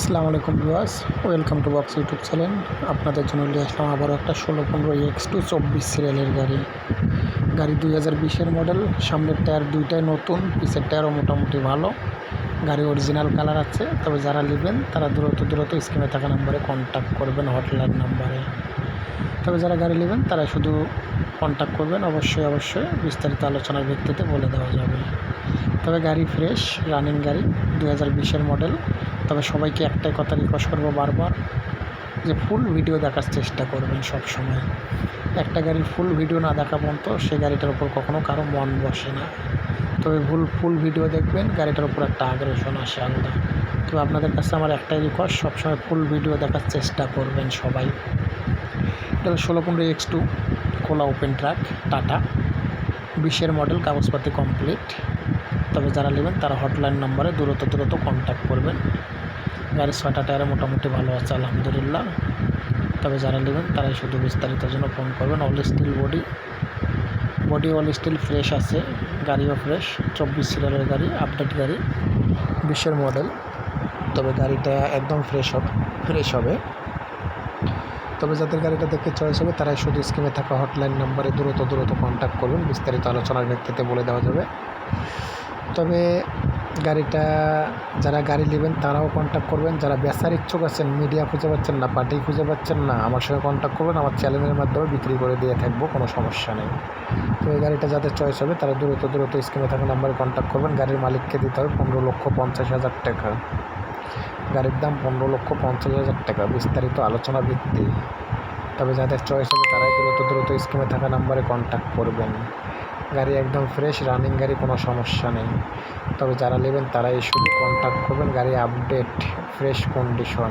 আসসালামু আলাইকুম viewers, welcome to box YouTube channel. আপনাদের জন্য নিয়ে আসলাম আবারও একটা 1615 X2 24 সিরিয়ালের গাড়ি 2020-এর মডেল। সামনের টায়ার দুইটাই নতুন, পিছের টায়ারও মোটামুটি ভালো। গাড়ি অরিজিনাল কালার আছে। তবে যারা নেবেন তারা দ্রুত স্ক্রিনে থাকা নাম্বারে কন্ট্যাক্ট করবেন, হটলাইন নাম্বারে। তবে যারা গাড়ি নেবেন তারা শুধু কন্ট্যাক্ট করবেন, অবশ্যই বিস্তারিত আলোচনার ভিত্তিতে বলে দেওয়া যাবে। তবে গাড়ি ফ্রেশ রানিং গাড়ি, 2020-এর মডেল। তবে সবাইকে একটাই কথা রিকোয়েস্ট করবো বারবার, যে ফুল ভিডিও দেখার চেষ্টা করবেন সব সময়। একটা গাড়ির ফুল ভিডিও না দেখা পর্যন্ত সে গাড়িটার উপর কখনো কারো মন বসে না। তবে ফুল ভিডিও দেখবেন, গাড়িটার উপর একটা আগ্রেশন আসে আলাদা। তবে আপনাদের কাছে আমার একটাই রিকোয়েস্ট, সবসময় ফুল ভিডিও দেখার চেষ্টা করবেন সবাই। এটা 1615 X2 কোলা ওপেন ট্রাক, টাটা 20-এর মডেল, কাগজপাতি কমপ্লিট। তবে যারা নেবেন তারা হটলাইন নাম্বারে দ্রুত কন্ট্যাক্ট করবেন। গাড়ির 6টা টায়ারে মোটামুটি ভালো আছে আলহামদুলিল্লাহ। তবে যারা নেবেন তারাই শুধু বিস্তারিতের জন্য ফোন করবেন। All steel body all still fresh আছে, গাড়িও ফ্রেশ। 24 সিরিয়ালের গাড়ি, আপডেট গাড়ি, 20-এর মডেল। তবে গাড়িটা একদম ফ্রেশ হবে। তবে যাদের গাড়িটা দেখে চয়েস হবে তারাই শুধু স্ক্রিনে থাকা হটলাইন নাম্বারে দ্রুত কন্ট্যাক্ট করবেন, বিস্তারিত আলোচনার ভিত্তিতে বলে দেওয়া যাবে। তবে গাড়িটা যারা গাড়ি নেবেন তারাও কন্ট্যাক্ট করবেন। যারা বেচার ইচ্ছুক আছেন, মিডিয়া খুঁজে পাচ্ছেন না, পার্টি খুঁজে পাচ্ছেন না, আমার সঙ্গে কন্ট্যাক্ট করবেন। আমার চ্যানেলের মাধ্যমে বিক্রি করে দিয়ে থাকবো, কোনো সমস্যা নেই। তো এই গাড়িটা যাদের চয়েস হবে তারা দ্রুত স্ক্রিনে থাকা নাম্বারে কন্ট্যাক্ট করবেন। গাড়ির মালিককে দিতে হবে 15,50,000 টাকা। গাড়ির দাম 15,50,000 টাকা, বিস্তারিত আলোচনা ভিত্তি। তবে যাদের চয়েস হবে তারাই দ্রুত স্ক্রিনে থাকা নাম্বারে কন্ট্যাক্ট করবেন। গাড়ি একদম ফ্রেশ রানিং গাড়ি, কোনো সমস্যা নেই। তবে যারা নেবেন তারাই শুধু কন্ট্যাক্ট করবেন। গাড়ি আপডেট ফ্রেশ কন্ডিশন,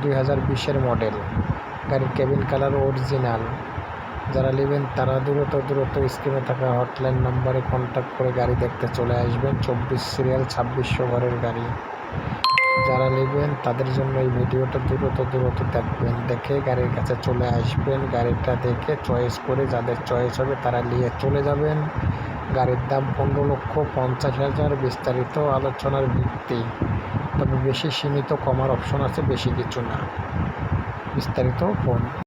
2020-এর মডেল। গাড়ির কেবিন কালার অরিজিনাল। যারা নেবেন তারা দ্রুত স্ক্রিনে থাকা হটলাইন নাম্বারে কন্ট্যাক্ট করে গাড়ি দেখতে চলে আসবেন। 24 সিরিয়াল 2600 ঘরের গাড়ি। যারা নেবেন তাদের জন্য এই ভিডিওটা দ্রুত দেখবেন, দেখে গাড়ির কাছে চলে আসবেন। গাড়িটা দেখে চয়েস করে যাদের চয়েস হবে তারা নিয়ে চলে যাবেন। গাড়ির দাম 15,50,000, বিস্তারিত আলোচনার ভিত্তি। তবে বেশি সীমিত কমার অপশন আছে, বেশি কিছু না। বিস্তারিত ফোন।